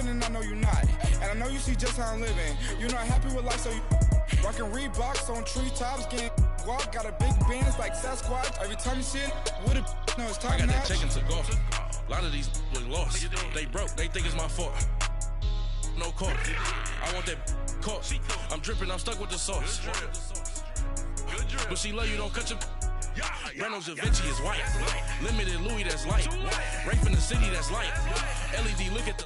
chillin' and I know you not. And I know you see just how I'm living. You're not happy with life, so you rockin' Reeboks on treetops, getting guap. Got a big band, it's like Sasquatch. Every time you see it, with it, no, it's top notch. I got that chicken to go. A lot of these was lost. They broke, they think it's my fault. No court. I want that court. I'm dripping, I'm stuck with the sauce. But she love you, don't cut your. Reynolds Da Vinci is white. Limited Louis, that's light. Rape in the city, that's light. LED, look at the.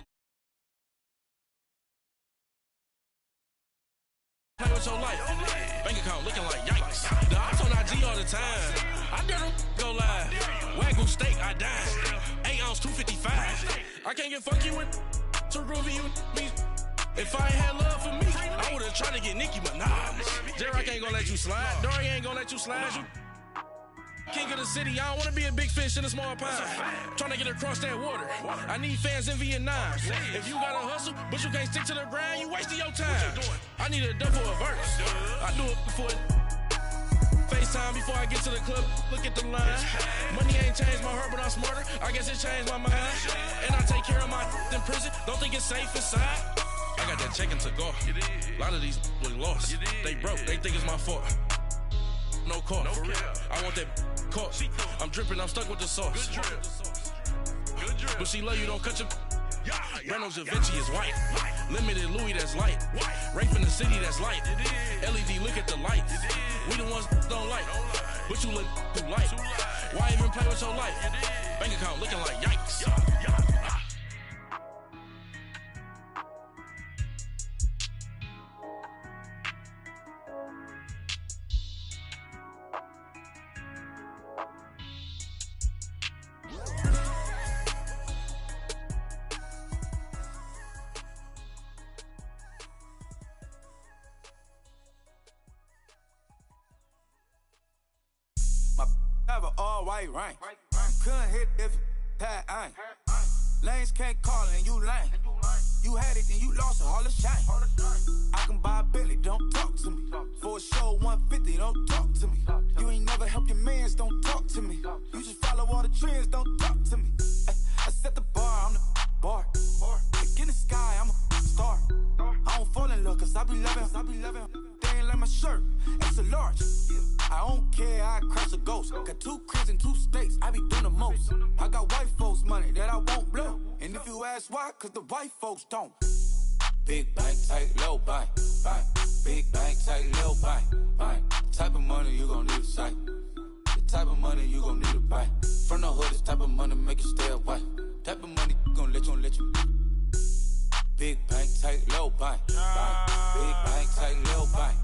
Play with your life. Bank account looking like yikes. The ops on IG all the time. I dare them go live. Wagyu steak, I dine. 8 ounce, 255. I can't get fuck you with too groovy you me. If I ain't had love for me, I would've tried to get Nicki Minaj. J-Rock ain't gonna let you slide. Dory ain't gonna let you slide. You king of the city, I don't wanna be a big fish in a small pond. Trying to get across that water. I need fans in Vietnam. If you gotta hustle, but you can't stick to the grind, you wasting your time. I need a dub for a verse. I do it before FaceTime before I get to the club. Look at the line. Money ain't changed my heart, but I'm smarter. I guess it changed my mind. And I take care of my in prison. Don't think it's safe inside. I got that chicken to go. A lot of these was lost. They broke, they think it's my fault. No court. I want that court. I'm dripping, I'm stuck with the sauce. But she love you, don't cut your. Reynolds Da Vinci is white. Limited Louis, that's light. Rape in the city, that's light. LED, look at the lights. We the ones don't like. But you look too light. Why even play with your life? Bank account looking like yikes. Have an all-white rank. Couldn't hit if it had ain't. Lanes can't call it and you lame. You had it and you lost it, all the shame. I can buy a Billy, don't talk to me. For a show 150, don't talk to me. You ain't never helped your mans, don't talk to me. You just follow all the trends, don't talk to me. I set the bar, I'm the bar. Look in the sky, I'm a star. I don't fall in love, cause I be loving. They ain't like my shirt, it's a large. I don't care, I crush a ghost. Got 2 cribs and 2 states, I be doing the most. I got white folks' money that I won't blow. And if you ask why, cause the white folks don't. Big bank, tight, low bank. Big bank, tight, low bank. Type of money you gon' need a sight. The type of money you gon' need to buy. From the hood, this type of money make you stay away. Type of money gon' let you. Big bank, tight, low bank. Big bank, tight, low bank.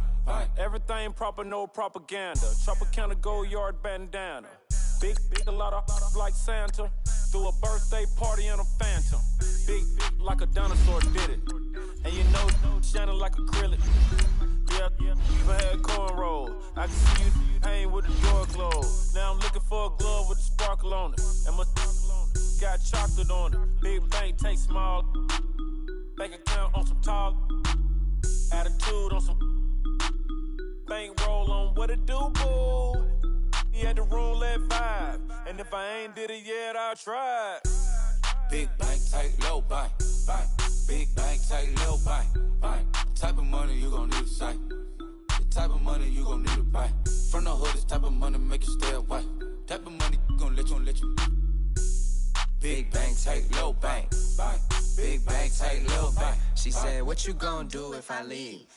Everything proper, no propaganda. Tropicana gold yard bandana. Big, a lot of like Santa. Threw a birthday party in a phantom. Big like a dinosaur did it. And you know, shining like acrylic. Yeah, even had cornrows. I can see you hang with the door closed. Now I'm looking for a glove with a sparkle on it. And my got chocolate on it. Big bank, take small. Bank account on some talk. Attitude on some. Bank roll on what it do, boo. He had the roulette vibe. And if I ain't did it yet, I'll try. Big bank, tight, low bank. Big bank, tight, low bank. Type of money you gon' need a sight. The type of money you gon' need to buy. From the hood, this type of money make you stay away. Type of money gon' let you. Big bank, tight, low bank. Big bank, tight, low bank. She said, what you gon' do if I leave?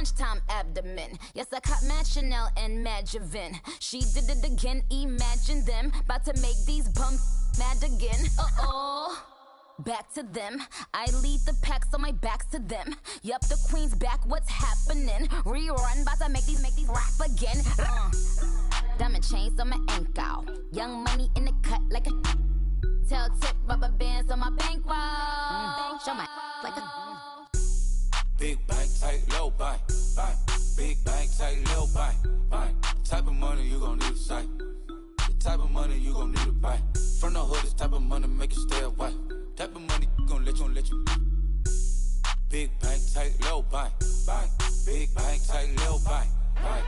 lunchtime abdomen. Yes, I caught Mad Chanel and Mad Javin. She did it again, imagine them. About to make these bums mad again. Uh-oh. Back to them. I lead the pack, so my back's to them. Yup, the queen's back, what's happening? Rerun, about to make these rap again. Diamond chains on my ankle. Young money in the cut like a tail tip, rubber bands on my bankroll. Show my like a big bank, tight, low bank, bank. Big bank, tight, low bank, bank. Type of money you gon' need a sight. The type of money you gon' need a buy. From the hood, this type of money make you stay away. Type of money gon' let you. Big bank, tight, low bank, bank. Big bank, tight, low bank, bank.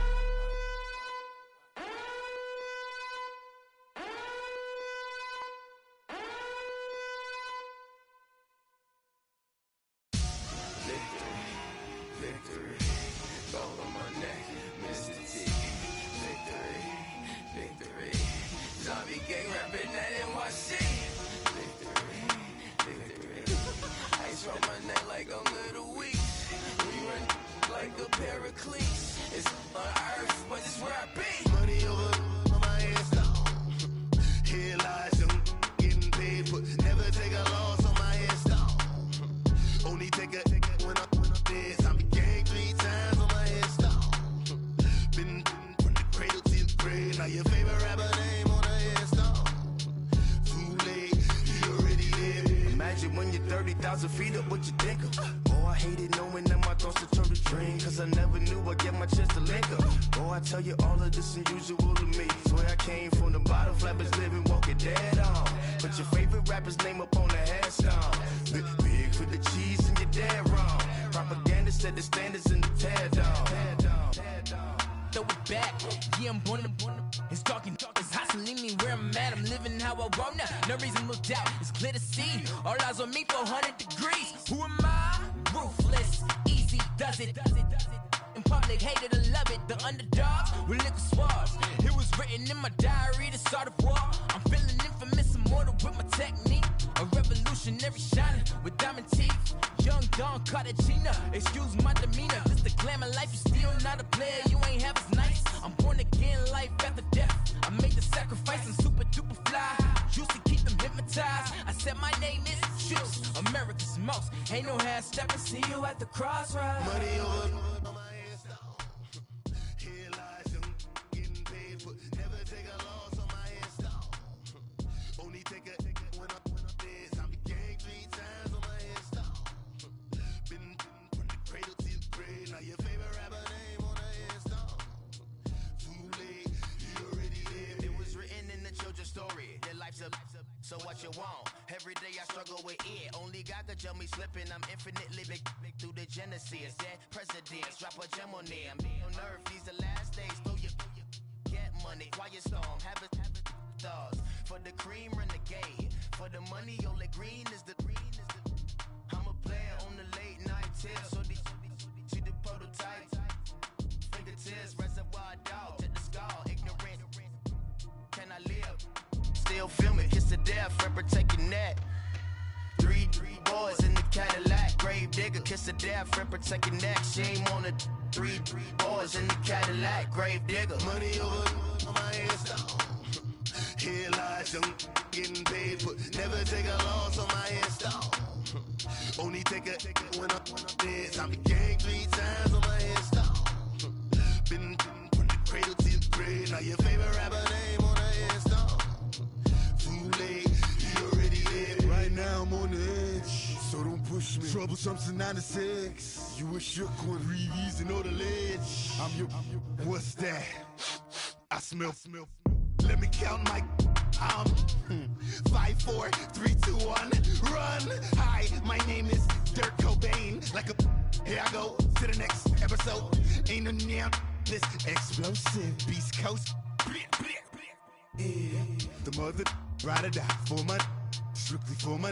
So what you want? Every day I struggle with it. Only God could tell me slipping. I'm infinitely big through the genesis. Dead presidents, drop a gem on them. On earth, these the last days. Throw your get money, quiet storm. Have it stars. For the cream, renegade. For the money, only green is the I'm a player on the late night tips. So these see the prototype. Fingertips, reservoir dog. Check the skull, ignorant. Can I live? Still film it, kiss to death, friend protect your neck. Three boys in the Cadillac, grave digger, kiss to death, friend protect your neck. Shame on the three boys in the Cadillac, grave digger. Money over my hairstyle. Here lies young, getting paid, but never take a loss on my hairstyle. Only take a when I'm dead. I'm the gang 3 times on my hairstyle. Been from the cradle to the grave. Now your favorite rapper name on the hairstyle. Too late, you already dead. Right now I'm on the edge, so don't push me. Troublesome to 9 to 6. You a shook one, breathe and know the ledge. I'm your, what's that? I smell. Let me count my 5, 4, 3, 2, 1, run. Hi, my name is Dirk Cobain. Like a, here I go to the next episode. Ain't no damn this explosive Beast Coast. Yeah. The mother ride or die for my, strictly for my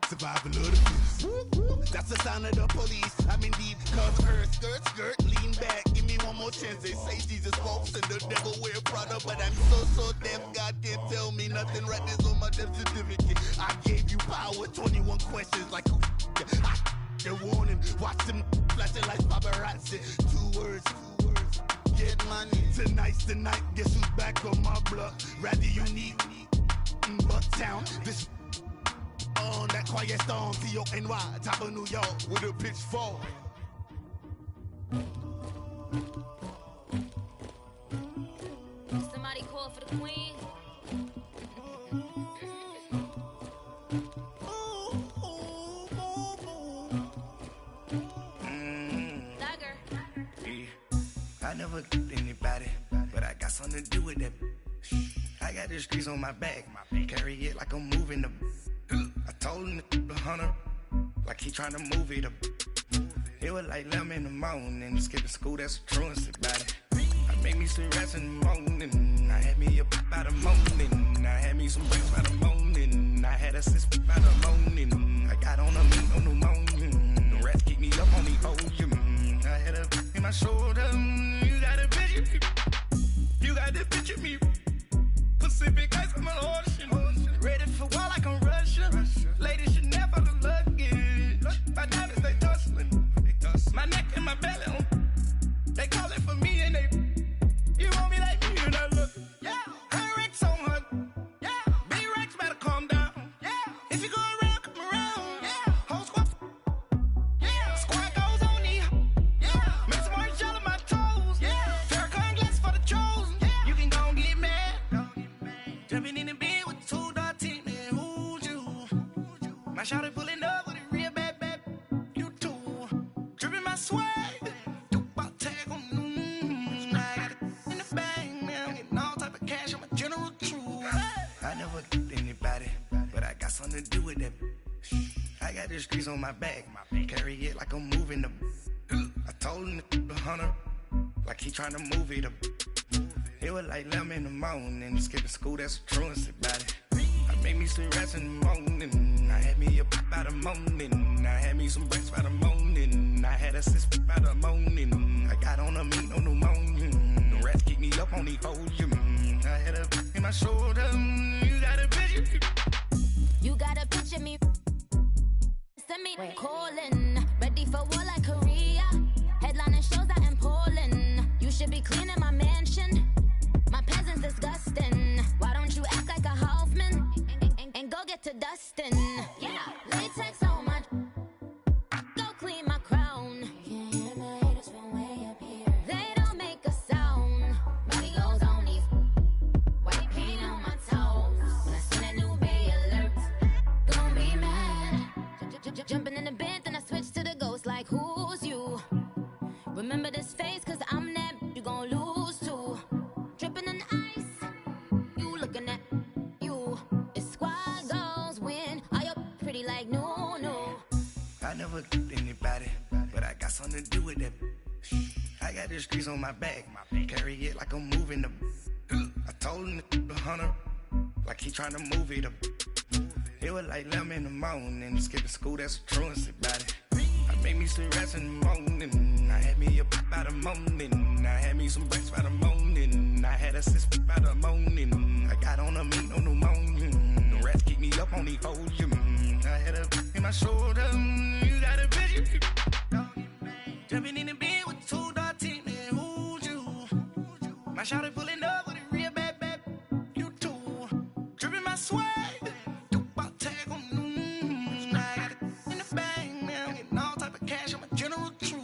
survival of the fittest. That's the sound of the police. I'm indeed cause earth, skirt, lean back. Give me one more chance. They say Jesus walks and the devil wear Prada, but I'm so deaf. God can't tell me nothing. Right there's on my death certificate. I gave you power. 21 questions like who? the warning. Watch them flashing like paparazzi. Two words. Get money. Tonight's the night. Guess who's back on my block? Rather unique. Bucktown. This on that quiet storm. T-O-N-Y. Top of New York with a pitchfork. Somebody call for the queen. I never killed anybody, but I got something to do with that. I got the streets on my back, carry it like I'm moving the. I told him the hunter, like he trying to move it up. It was like 11 in the morning, skipping school, that's the truancy about it. I made me some rest in the morning, I had me a pop by the morning, I had me some breaks by the morning, I had a sis by the morning, I got on a meat on the morning, the rats keep me up on the ocean, I had a in my shoulder, you got a picture, you got the picture me, Pacific ice on my ocean, ready for war like I'm Russian, ladies should never look luggage, my diamonds they tussling. My neck and my belly on. They calling for me and they. You want me like me and I look. Yeah. Her Rex on her. Yeah. B-Rex better calm down. Yeah. If you go around, come around. Yeah. Whole squad. Yeah. Squad goes on me. Yeah. Make some orange gel on my toes. Yeah. Farrakhan glass for the chosen. Yeah. You can go and get mad. Jumping in the bed with 2 dark teeth, man. Who's you? My shawty pulling up with a real bad. Swag, about tag on I got it in the bag, man. I'm getting all type of cash. I'm a general true. I never killed anybody, but I got something to do with that. I got the streets on my back, carry it like I'm moving the. I told him the hunter, like he trying to move it up. It was like 11 in the morning, skipping school, that's the truancy about it. I made me some rest in the morning, I had me a pop by the morning, I had me some breaks by the morning, I had a sis by the morning, I got on a meat on the morning, the rats keep me up on the ocean, I had a in my shoulder, you got a picture. You got a picture me, send me calling, ready for war like Korea, headlining shows out in Poland, you should be cleaning my mansion, my peasants disgusting, why don't you act like a Hoffman, and go get to dustin', yeah, latex on my, go clean my crown, you can hear my haters from way up here, they don't make a sound, body goes on these, white paint on my toes, when I seen a new bay alert, gon' be mad, jumping in the bed, then I switch to the ghost like who's you, remember this face cause I'm that, you gon' lose too, dripping in ice, you looking at you, it's squad goals win, are you pretty like no. I never killed anybody, but I got something to do with that. I got the streets on my back, carry it like I'm moving the. I told him the hunter, like he trying to move it up. It was like 11 in the morning, skipping school, that's the truancy about it. I made me some rest in the morning, I had me a pop by the morning, I had me some breaks by the morning, I had a sis by the morning, I got on a meat on the morning, the rats keep me up on the ocean, I had a in my shoulder, you got a picture. Jumping in the bed with 2 dark teeth, man, who's you? My shawty pulling up with a real bad, you too, dripping my swag. I got it in the bag, man. I'm getting all type of cash. I'm a general true.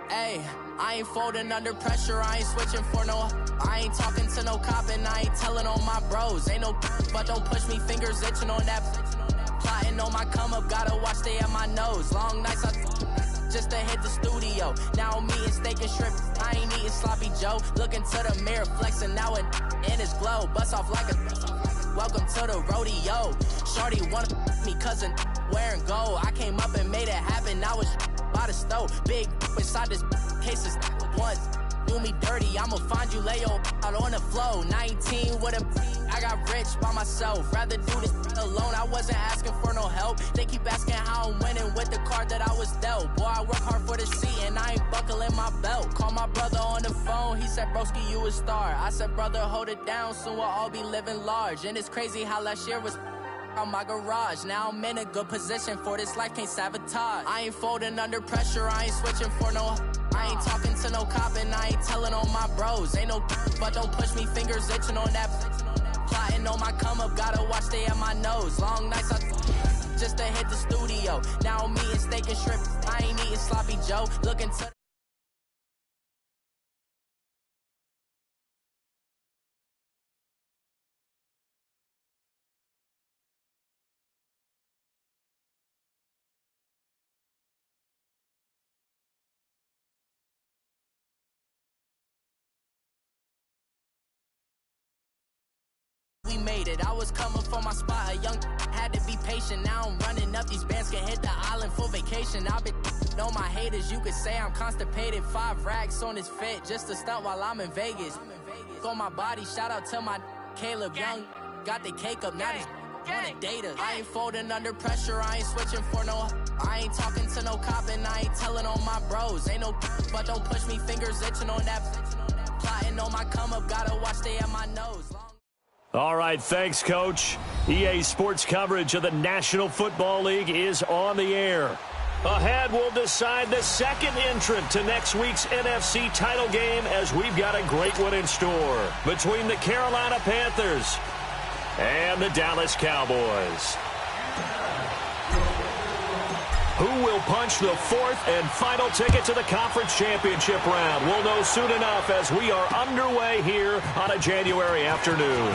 Hey, I ain't folding under pressure, I ain't switching for no. I ain't talking to no cop and I ain't telling on my bros. Ain't no but don't push me, fingers itching on that. Plotting on my come up, gotta watch stay at my nose. Long nights I just to hit the studio. Now I'm eating steak and shrimp. I I ain't eating sloppy Joe. Looking to the mirror, flexing now and in his glow. Bust off like a welcome to the rodeo. Shorty wanna me cousin wearing gold. I came up and made it happen. Now it's by the stove. Big inside this cases once. Do me dirty, I'ma find you, lay your out on the floor. 19 with a I got rich by myself. Rather do this alone, I wasn't asking for no help. They keep asking how I'm winning with the card that I was dealt. Boy, I work hard for the seat and I ain't buckling my belt. Call my brother on the phone, he said, broski, you a star. I said, brother, hold it down, soon we'll all be living large. And it's crazy how last year was on my garage. Now I'm in a good position for this life, can't sabotage. I ain't folding under pressure, I ain't switching for no. I ain't talking to no cop and I ain't telling on my bros. Ain't no but don't push me, fingers itching on that. Plotting on my come up, gotta watch stay at my nose. Long nights I just to hit the studio. Now I'm eating steak and shrimp, I ain't eating sloppy Joe. Looking to made it. I was coming for my spot, a young had to be patient. Now I'm running up, these bands can hit the island for vacation. I've been on my haters, you could say I'm constipated. 5 racks on his fit, just to stunt while I'm in Vegas. On my body, shout out to my Caleb Young. Got the cake up, now these wanna date us. I ain't folding under pressure, I ain't switching for no. I ain't talking to no cop and I ain't telling on my bros. Ain't no but don't push me, fingers itching on that. Plotting on my come up, gotta watch stay at my nose. All right, thanks, Coach. EA Sports coverage of the National Football League is on the air. Ahead, we'll decide the second entrant to next week's NFC title game as we've got a great one in store between the Carolina Panthers and the Dallas Cowboys. Who will punch the fourth and final ticket to the conference championship round? We'll know soon enough as we are underway here on a January afternoon.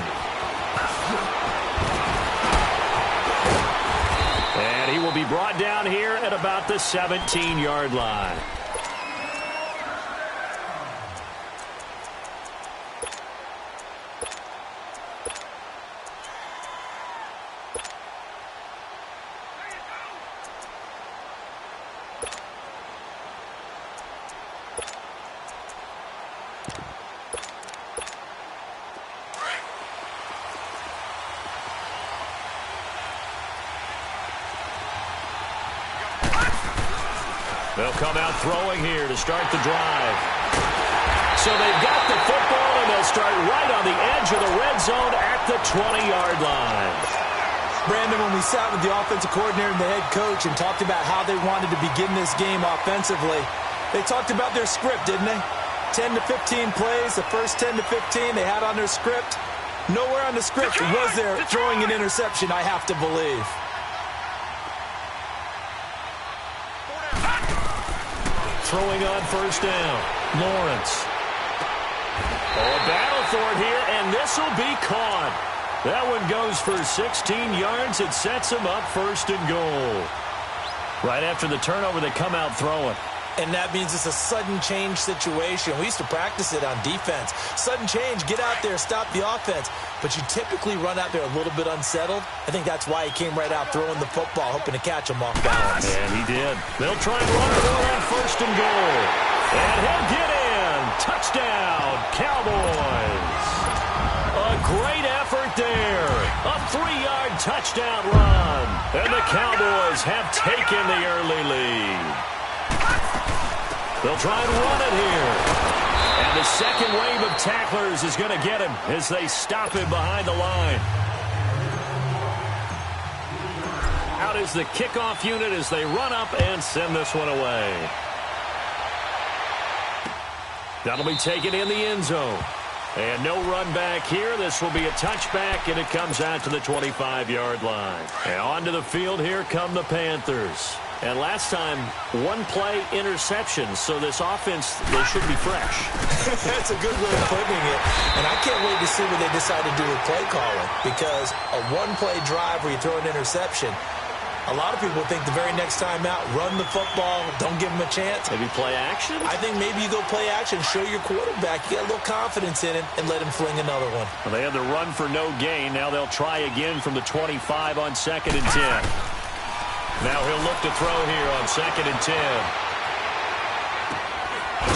And he will be brought down here at about the 17-yard line. They'll come out throwing here to start the drive. So they've got the football, and they'll start right on the edge of the red zone at the 20-yard line. Brandon, when we sat with the offensive coordinator and the head coach and talked about how they wanted to begin this game offensively, they talked about their script, didn't they? 10 to 15 plays, the first 10 to 15 they had on their script. Nowhere on the script was there throwing an interception, I have to believe. Throwing on first down, Lawrence. Oh, a battle for it here, and this will be caught. That one goes for 16 yards. It sets him up first and goal. Right after the turnover, they come out throwing. And that means it's a sudden change situation. We used to practice it on defense. Sudden change, get out there, stop the offense. But you typically run out there a little bit unsettled. I think that's why he came right out throwing the football, hoping to catch him off balance. And he did. They'll try and run it on first and goal. And he'll get in. Touchdown, Cowboys. A great effort there. A 3-yard touchdown run. And the Cowboys have taken the early lead. They'll try and run it here. And the second wave of tacklers is going to get him as they stop him behind the line. Out is the kickoff unit as they run up and send this one away. That'll be taken in the end zone. And no run back here. This will be a touchback, and it comes out to the 25-yard line. And onto the field here come the Panthers. And last time, one-play interception, so this offense, they should be fresh. That's a good way of putting it. And I can't wait to see what they decide to do with play calling, because a one-play drive where you throw an interception, A lot of people think the very next time out, run the football, don't give him a chance. Maybe play action? I think maybe you go play action, show your quarterback, you get a little confidence in him, and let him fling another one. Well, they had the run for no gain. Now they'll try again from the 25 on 2nd and 10. Now he'll look to throw here on 2nd and 10.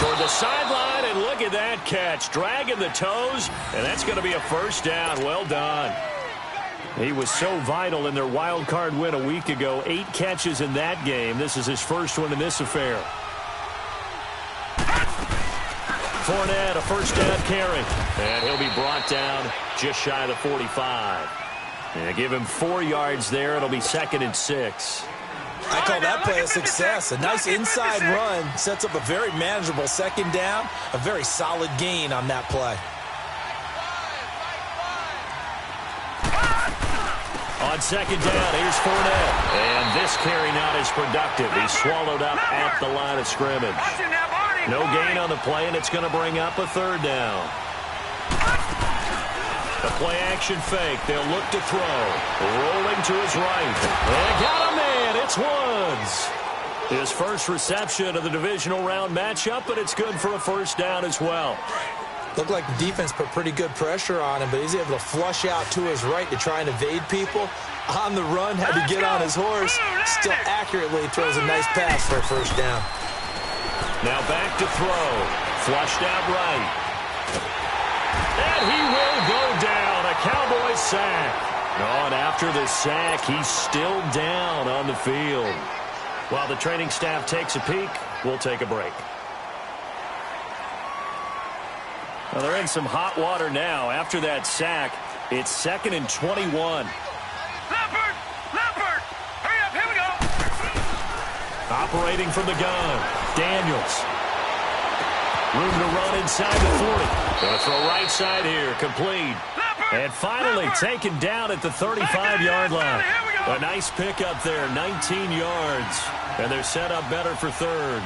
Toward the sideline, and look at that catch. Dragging the toes, and that's going to be a first down. Well done. He was so vital in their wild card win a week ago. 8 catches in that game. This is his first one in this affair. Fournette, a first down carry. And he'll be brought down just shy of the 45. And give him 4 yards there. It'll be 2nd and 6. I call that play a success. A nice inside run sets up a very manageable 2nd down. A very solid gain on that play. On 2nd down, here's Fournette. And this carry not as productive. He's swallowed up at the line of scrimmage. No gain on the play, and it's going to bring up a 3rd down. The play action fake. They'll look to throw. Rolling to his right. They got him in. It's Woods. His first reception of the divisional round matchup, but it's good for a first down as well. Looked like the defense put pretty good pressure on him, but he's able to flush out to his right to try and evade people. On the run, had to get on his horse. Still accurately throws a nice pass for a first down. Now back to throw. Flushed out right. And he will go down. A Cowboys sack. Oh, and after the sack, he's still down on the field. While the training staff takes a peek, we'll take a break. Well, they're in some hot water now. After that sack, it's 2nd and 21. Leopard! Hurry up, here we go! Operating from the gun, Daniels. Room to run inside the 40. Going to throw right side here, complete. And finally taken down at the 35-yard line. A nice pickup there, 19 yards. And they're set up better for 3rd.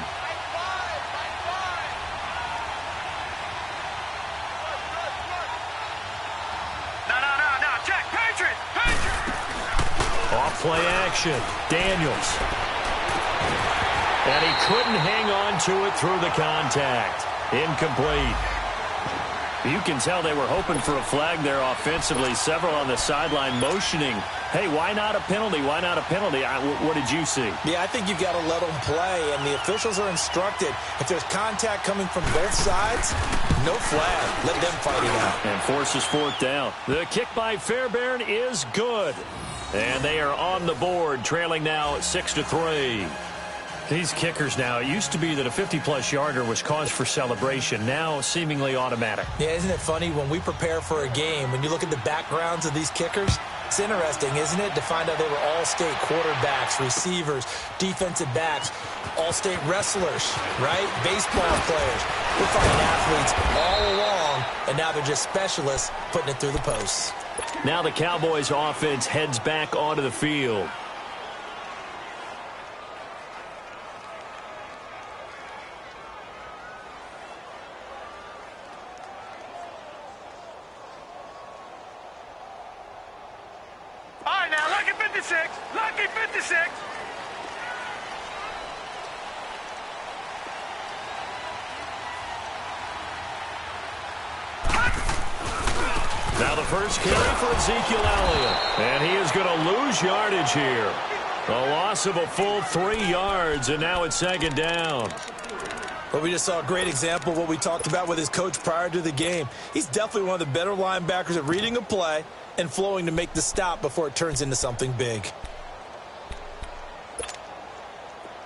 Off play action, Daniels. And he couldn't hang on to it through the contact. Incomplete. You can tell they were hoping for a flag there offensively. Several on the sideline motioning, hey, why not a penalty? Why not a penalty? What did you see? Yeah, I think you've got to let them play, and the officials are instructed. If there's contact coming from both sides, no flag. Let them fight it out. And forces 4th down. The kick by Fairbairn is good. And they are on the board, trailing now 6-3. These kickers now, it used to be that a 50-plus yarder was cause for celebration. Now, seemingly automatic. Yeah, isn't it funny when we prepare for a game, when you look at the backgrounds of these kickers, it's interesting, isn't it, to find out they were all-state quarterbacks, receivers, defensive backs, all-state wrestlers, right? Baseball players. We're finding athletes all along, and now they're just specialists putting it through the posts. Now the Cowboys offense heads back onto the field. All right, now, lucky 56. Lucky 56. Now the first carry for Ezekiel Elliott. And he is going to lose yardage here. A loss of a full 3 yards, and now it's 2nd down. But we just saw a great example of what we talked about with his coach prior to the game. He's definitely one of the better linebackers at reading a play and flowing to make the stop before it turns into something big.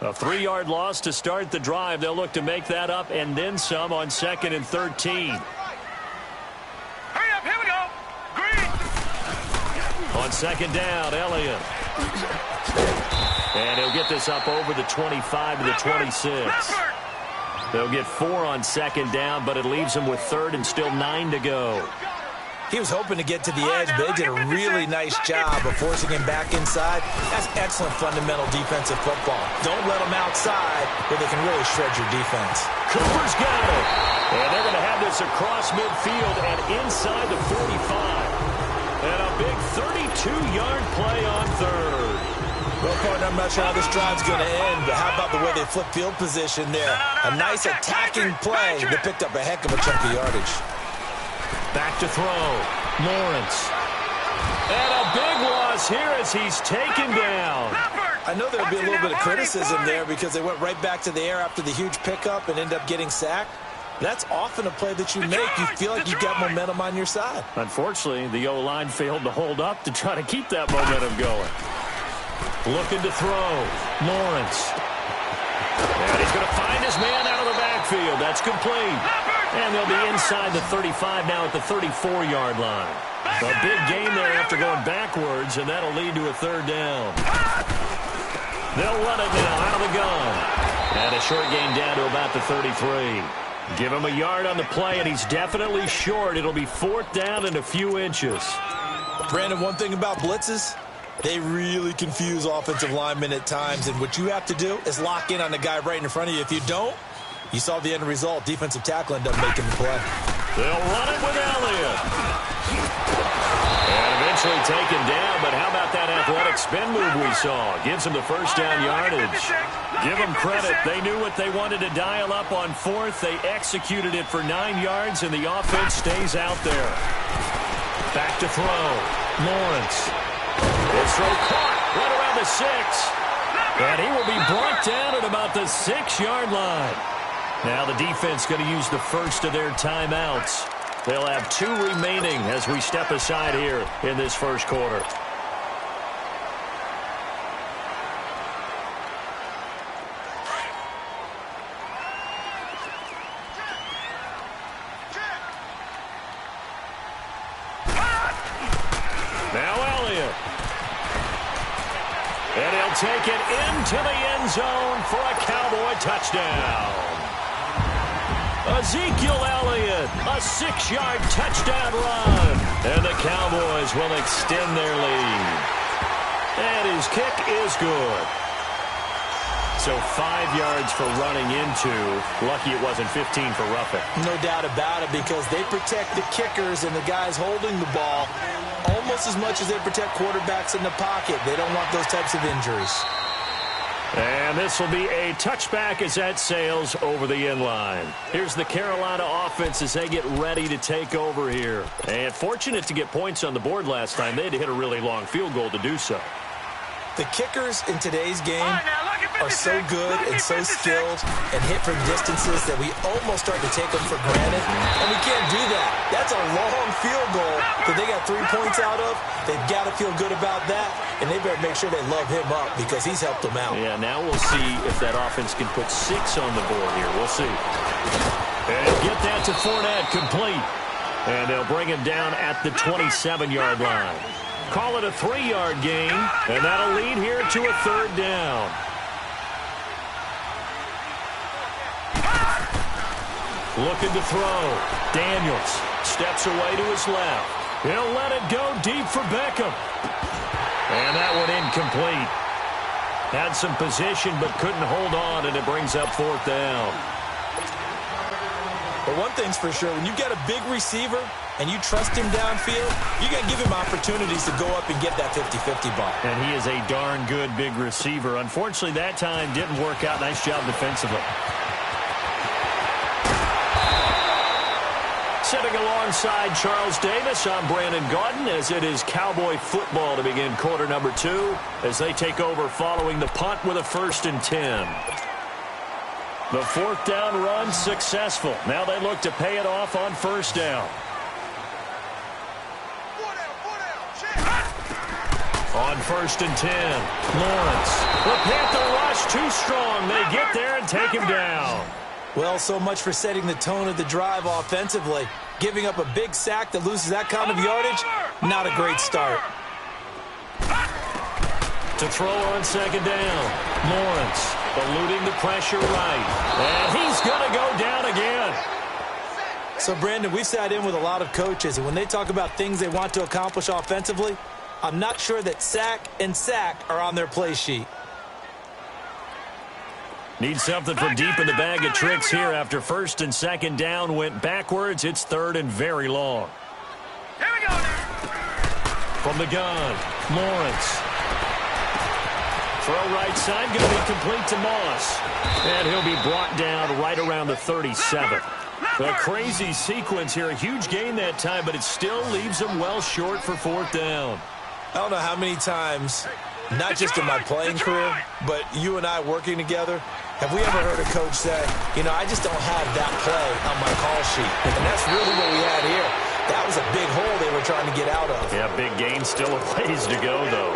A 3-yard loss to start the drive. They'll look to make that up and then some on 2nd and 13. On 2nd down, Elliott. And he'll get this up over the 25 to the 26. They'll get 4 on 2nd down, but it leaves them with 3rd and still 9 to go. He was hoping to get to the edge, but they did a really nice job of forcing him back inside. That's excellent fundamental defensive football. Don't let them outside where they can really shred your defense. Cooper's got it. And they're going to have this across midfield and inside the 45. And a big 32-yard play on 3rd. Well, partner, I'm not sure how this drive's going to end, but how about the way they flip field position there? A nice attacking play that picked up a heck of a chunk of yardage. Back to throw. Lawrence. And a big loss here as he's taken down. I know there'll be a little bit of criticism there because they went right back to the air after the huge pickup and ended up getting sacked. That's often a play that you make. You feel like you've got momentum on your side. Unfortunately, the O-line failed to hold up to try to keep that momentum going. Looking to throw. Lawrence. And he's going to find his man out of the backfield. That's complete. And they'll be inside the 35 now at the 34-yard line. A big gain there after going backwards, and that'll lead to a third down. They'll run it now out of the gun. And a short gain down to about the 33. Give him a yard on the play, and he's definitely short. It'll be fourth down and a few inches. Brandon, one thing about blitzes, they really confuse offensive linemen at times, and what you have to do is lock in on the guy right in front of you. If you don't, you saw the end result. Defensive tackle ended up making the play. They'll run it with Elliott. And eventually taken down, but how about that athletic spin move we saw? Gives him the first down yardage. Give them credit. They knew what they wanted to dial up on fourth. They executed it for 9 yards, and the offense stays out there. Back to throw. Lawrence. His throw caught right around the 6. And he will be brought down at about the 6-yard line. Now the defense going to use the first of their timeouts. They'll have 2 remaining as we step aside here in this first quarter. Now Elliott. And he'll take it into the end zone for a Cowboy touchdown. Ezekiel Elliott, a 6-yard touchdown run. And the Cowboys will extend their lead. And his kick is good. So 5 yards for running into. Lucky it wasn't 15 for roughing. No doubt about it, because they protect the kickers and the guys holding the ball almost as much as they protect quarterbacks in the pocket. They don't want those types of injuries. And this will be a touchback as that sails over the end line. Here's the Carolina offense as they get ready to take over here. And fortunate to get points on the board last time. They had to hit a really long field goal to do so. The kickers in today's game are so good and so skilled and hit from distances that we almost start to take them for granted. And we can't do that. That's a long field goal that they got 3 points out of. They've got to feel good about that, and they better make sure they love him up because he's helped them out. Yeah, now we'll see if that offense can put 6 on the board here. We'll see. And get that to Fournette complete. And they'll bring him down at the 27-yard line. Call it a 3-yard gain, and that'll lead here to a third down. Looking to throw. Daniels steps away to his left. He'll let it go deep for Beckham. And that one incomplete. Had some position but couldn't hold on, and it brings up fourth down. But one thing's for sure, when you got a big receiver and you trust him downfield, you got to give him opportunities to go up and get that 50-50 ball. And he is a darn good big receiver. Unfortunately, that time didn't work out. Nice job defensively. Sitting alongside Charles Davis, I'm Brandon Gaudin, as it is Cowboy football to begin quarter number 2 as they take over following the punt with a 1st and 10. The fourth down run successful. Now they look to pay it off on first down. On 1st and 10, Lawrence. The Panther rush too strong. They get there and take him down. Well, so much for setting the tone of the drive offensively. Giving up a big sack that loses that kind of yardage, not a great start. To throw on second down, Lawrence eluding the pressure right. And he's going to go down again. So, Brandon, we've sat in with a lot of coaches, and when they talk about things they want to accomplish offensively, I'm not sure that sack and sack are on their play sheet. Need something from deep in the bag of tricks here after 1st and 2nd down went backwards. It's 3rd and very long. Here we go. From the gun, Lawrence. Throw right side, going to be complete to Moss. And he'll be brought down right around the 37. A crazy sequence here. A huge gain that time, but it still leaves him well short for 4th down. I don't know how many times, not just in my playing career, but you and I working together, have we ever heard a coach say, you know, I just don't have that play on my call sheet. And that's really what we had here. That was a big hole they were trying to get out of. Yeah, big gain, still a ways to go, though.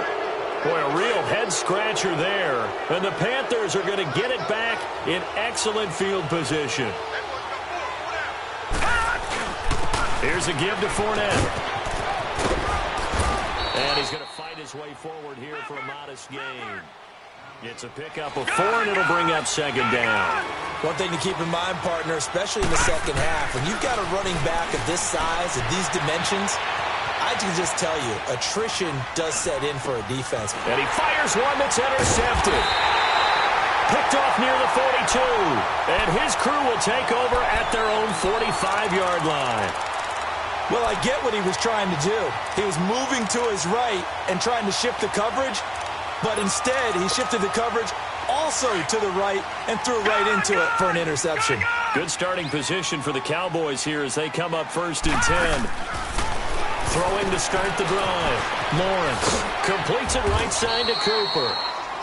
Boy, a real head-scratcher there. And the Panthers are going to get it back in excellent field position. Here's a give to Fournette. And he's going to fight his way forward here for a modest gain. It's a pickup of 4, and it'll bring up 2nd down. One thing to keep in mind, partner, especially in the second half, when you've got a running back of this size, of these dimensions, I can just tell you, attrition does set in for a defense. And he fires one that's intercepted. Picked off near the 42. And his crew will take over at their own 45-yard line. Well, I get what he was trying to do. He was moving to his right and trying to shift the coverage, but instead he shifted the coverage also to the right and threw right into it for an interception. Good starting position for the Cowboys here as they come up 1st and 10. Throwing to start the drive. Lawrence completes it right side to Cooper.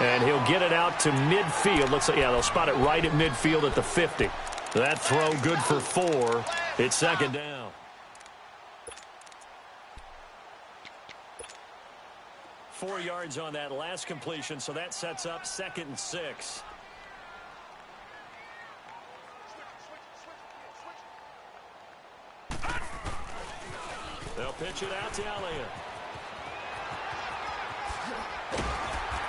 And he'll get it out to midfield. Looks like, yeah, they'll spot it right at midfield at the 50. That throw good for 4. It's 2nd down. 4 yards on that last completion, so that sets up 2nd and 6. They'll pitch it out to Elliott.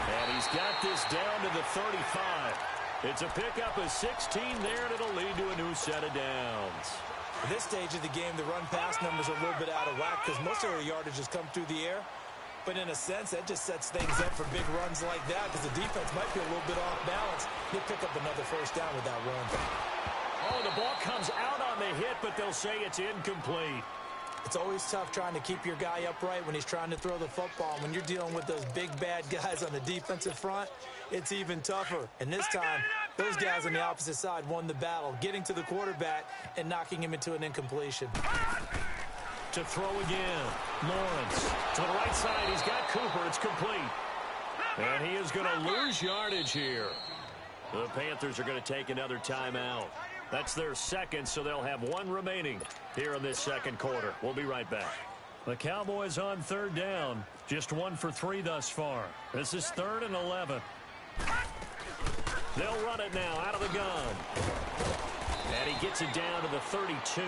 And he's got this down to the 35. It's a pickup of 16 there, and it'll lead to a new set of downs. At this stage of the game, the run-pass numbers are a little bit out of whack because most of their yardage has come through the air. But in a sense, that just sets things up for big runs like that because the defense might be a little bit off balance. He'll pick up another 1st down with that run. Oh, the ball comes out on the hit, but they'll say it's incomplete. It's always tough trying to keep your guy upright when he's trying to throw the football. When you're dealing with those big, bad guys on the defensive front, it's even tougher. And this time, those guys on the opposite side won the battle, getting to the quarterback and knocking him into an incompletion. To throw again. Lawrence to the right side. He's got Cooper. It's complete. And he is going to lose yardage here. The Panthers are going to take another timeout. That's their 2nd, so they'll have 1 remaining here in this 2nd quarter. We'll be right back. The Cowboys on 3rd down. Just 1 for 3 thus far. This is 3rd and 11. They'll run it now out of the gun. And he gets it down to the 32.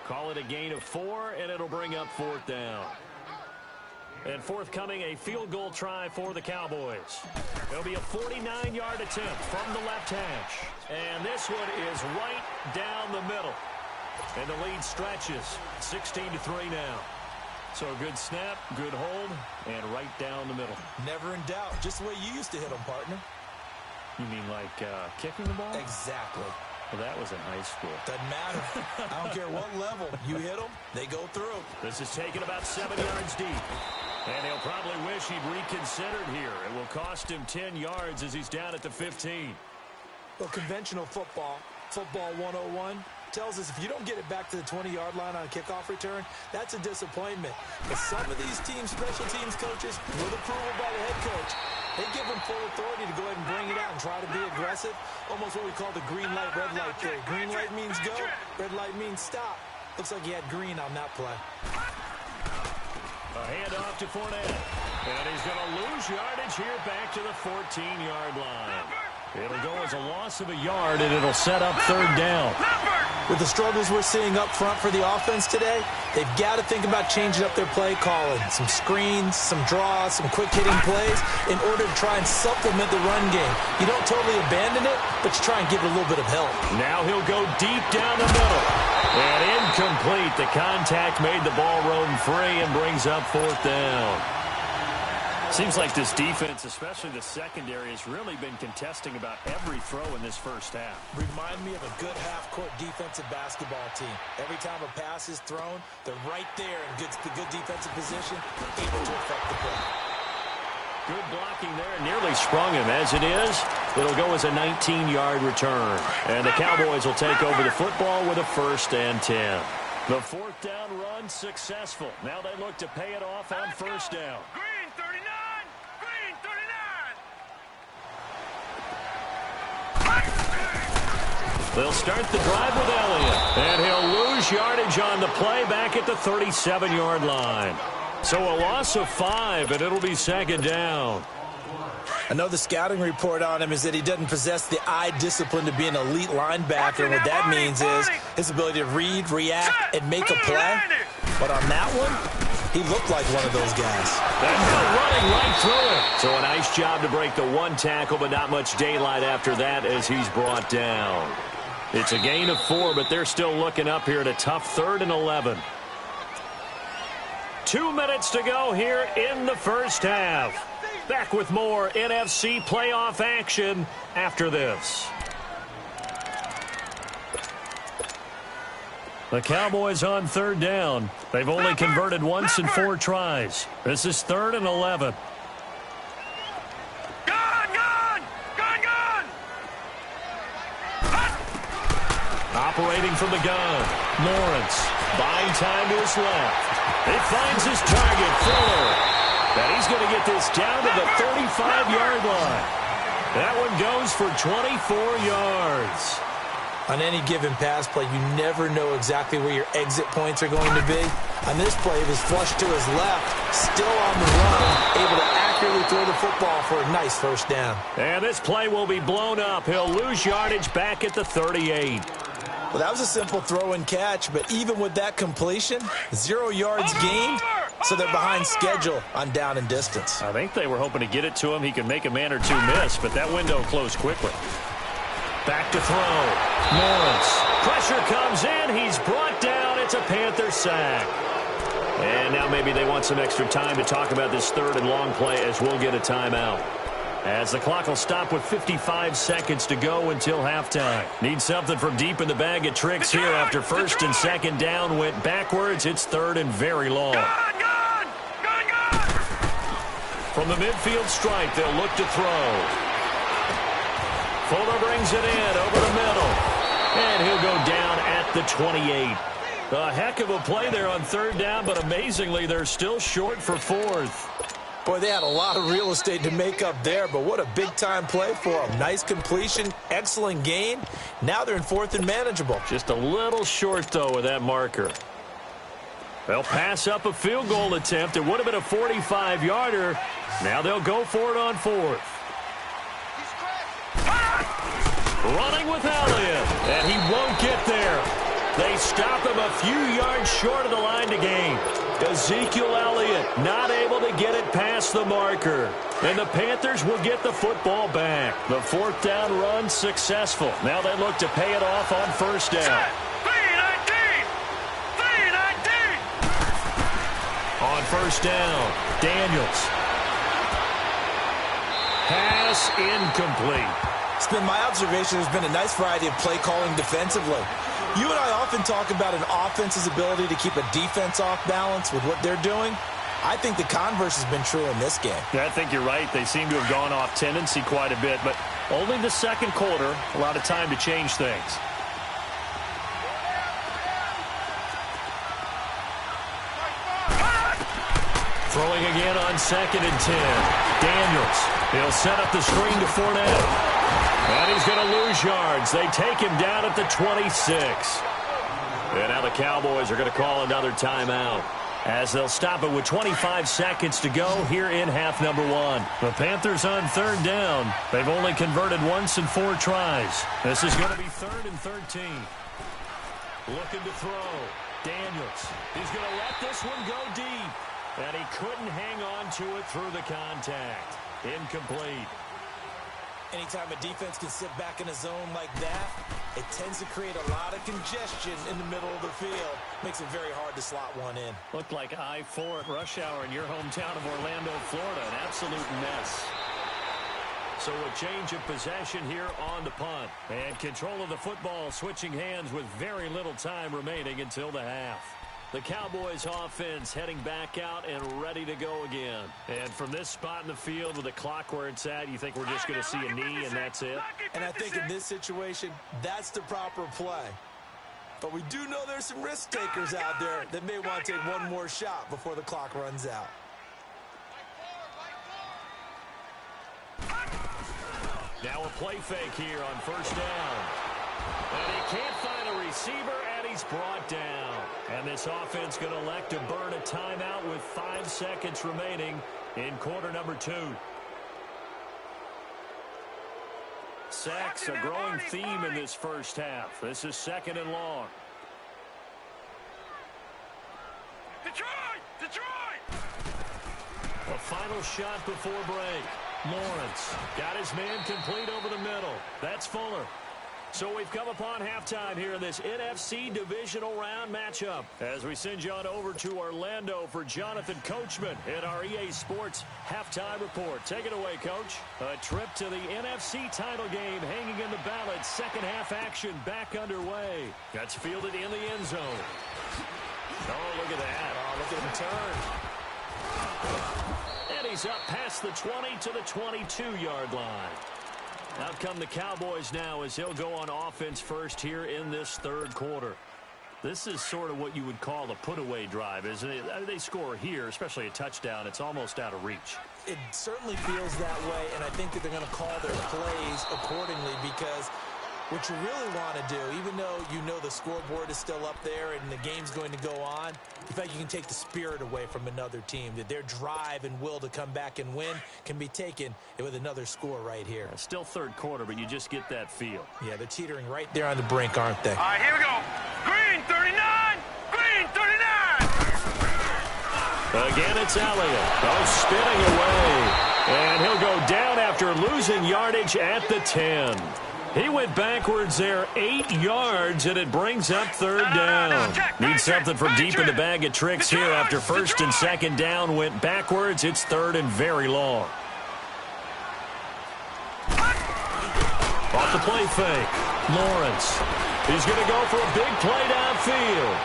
Call it a gain of 4, and it'll bring up 4th down. And forthcoming, a field goal try for the Cowboys. It'll be a 49-yard attempt from the left hash. And this one is right down the middle. And the lead stretches 16-3 now. So a good snap, good hold, and right down the middle. Never in doubt. Just the way you used to hit them, partner. You mean like kicking the ball? Exactly. Well, that was in high school. Doesn't matter. I don't care what level. You hit them, they go through. This is taken about 7 yards deep. And he'll probably wish he'd reconsidered here. It will cost him 10 yards as he's down at the 15. Well, conventional football 101, tells us if you don't get it back to the 20-yard line on a kickoff return, that's a disappointment. But some of these teams, special teams coaches, with approval by the head coach, they give them full authority to go ahead and bring it out and try to be aggressive. Almost what we call the green light, red light theory. Green light means go, red light means stop. Looks like he had green on that play. A handoff to Fournette. And he's going to lose yardage here back to the 14-yard line. It'll go as a loss of a yard, and it'll set up 3rd down. With the struggles we're seeing up front for the offense today, they've got to think about changing up their play calling. Some screens, some draws, some quick-hitting plays in order to try and supplement the run game. You don't totally abandon it, but you try and give it a little bit of help. Now he'll go deep down the middle. And incomplete. The contact made the ball roam free and brings up 4th down. Seems like this defense, especially the secondary, has really been contesting about every throw in this first half. Remind me of a good half-court defensive basketball team. Every time a pass is thrown, they're right there in good defensive position, able to affect the play. Good blocking there. Nearly sprung him. As it is, it'll go as a 19-yard return. And the Cowboys will take over the football with a 1st and 10. The 4th down run successful. Now they look to pay it off on 1st down. Green 39! Green 39! They'll start the drive with Elliott. And he'll lose yardage on the play back at the 37-yard line. So a loss of 5, and it'll be 2nd down. I know the scouting report on him is that he doesn't possess the eye discipline to be an elite linebacker. And what that means is his ability to read, react, and make a play. But on that one, he looked like one of those guys. And running right through it. So a nice job to break the 1 tackle, but not much daylight after that as he's brought down. It's a gain of 4, but they're still looking up here at a tough 3rd and 11. 2 minutes to go here in the first half. Back with more NFC playoff action after this. The Cowboys on 3rd down. They've only converted once in 4 tries. This is 3rd and 11. Operating from the gun. Lawrence buying time to his left. He finds his target, Fuller. And he's going to get this down to the 35-yard line. That one goes for 24 yards. On any given pass play, you never know exactly where your exit points are going to be. On this play, it was flushed to his left, still on the run, able to accurately throw the football for a nice 1st down. And this play will be blown up. He'll lose yardage back at the 38. Well, that was a simple throw and catch, but even with that completion, 0 yards gained, so they're behind schedule on down and distance. I think they were hoping to get it to him. He could make a man or two miss, but that window closed quickly. Back to throw. Lawrence. Pressure comes in. He's brought down. It's a Panther sack. And now maybe they want some extra time to talk about this 3rd and long play as we'll get a timeout. As the clock will stop with 55 seconds to go until halftime. Need something from deep in the bag of tricks here after 1st and 2nd down went backwards. It's 3rd and very long. From the midfield stripe, they'll look to throw. Fuller brings it in over the middle. And he'll go down at the 28. A heck of a play there on 3rd down, but amazingly, they're still short for 4th. Boy, they had a lot of real estate to make up there, but what a big-time play for them. Nice completion, excellent gain. Now they're in 4th and manageable. Just a little short, though, with that marker. They'll pass up a field goal attempt. It would have been a 45-yarder. Now they'll go for it on 4th. Running with Elliott, and he won't get there. They stop him a few yards short of the line to gain. Ezekiel Elliott not able to get it past the marker. And the Panthers will get the football back. The 4th down run successful. Now they look to pay it off on 1st down. 319! On 1st down, Daniels. Pass incomplete. It's been my observation there's been a nice variety of play calling defensively. You and I often talk about an offense's ability to keep a defense off balance with what they're doing. I think the converse has been true in this game. Yeah, I think you're right. They seem to have gone off tendency quite a bit, but only the 2nd quarter, a lot of time to change things. Throwing again on 2nd and 10. Daniels. He'll set up the screen to Fournette. And he's going to lose yards. They take him down at the 26. And now the Cowboys are going to call another timeout as they'll stop it with 25 seconds to go here in half number 1. The Panthers on 3rd down. They've only converted once in 4 tries. This is going to be 3rd and 13. Looking to throw. Daniels. He's going to let this one go deep. And he couldn't hang on to it through the contact. Incomplete. Anytime a defense can sit back in a zone like that, it tends to create a lot of congestion in the middle of the field. Makes it very hard to slot one in. Looked like I-4 at rush hour in your hometown of Orlando, Florida. An absolute mess. So a change of possession here on the punt. And control of the football switching hands with very little time remaining until the half. The Cowboys offense heading back out and ready to go again. And from this spot in the field with the clock where it's at, you think we're just going to see a knee and that's it? And I think in this situation, that's the proper play. But we do know there's some risk takers out there that may want to take one more shot before the clock runs out. Now a play fake here on first down. And he can't find a receiver, and he's brought down. And this offense going to elect to burn a timeout with 5 seconds remaining in quarter number 2. Sacks, a growing theme in this first half. This is 2nd and long. Detroit! A final shot before break. Lawrence got his man complete over the middle. That's Fuller. So we've come upon halftime here in this NFC divisional round matchup. As we send you on over to Orlando for Jonathan Coachman in our EA Sports halftime report. Take it away, Coach. A trip to the NFC title game hanging in the balance. Second half action back underway. That's fielded in the end zone. Oh, look at that. Oh, look at him turn. And he's up past the 20 to the 22-yard line. Out come the Cowboys now as he'll go on offense first here in this third quarter. This is sort of what you would call a put-away drive, isn't it? They score here, especially a touchdown. It's almost out of reach. It certainly feels that way, and I think that they're going to call their plays accordingly because what you really want to do, even though you know the scoreboard is still up there and the game's going to go on, in fact, you can take the spirit away from another team, that their drive and will to come back and win can be taken with another score right here. It's still third quarter, but you just get that feel. Yeah, they're teetering right there on the brink, aren't they? All right, here we go. Green 39! Green 39! Again, it's Elliott. Oh, spinning away. And he'll go down after losing yardage at the 10. He went backwards there 8 yards, and it brings up third down. Needs something from deep in the bag of tricks here after first and second down went backwards. It's third and very long. Off the play fake. Lawrence. He's going to go for a big play downfield.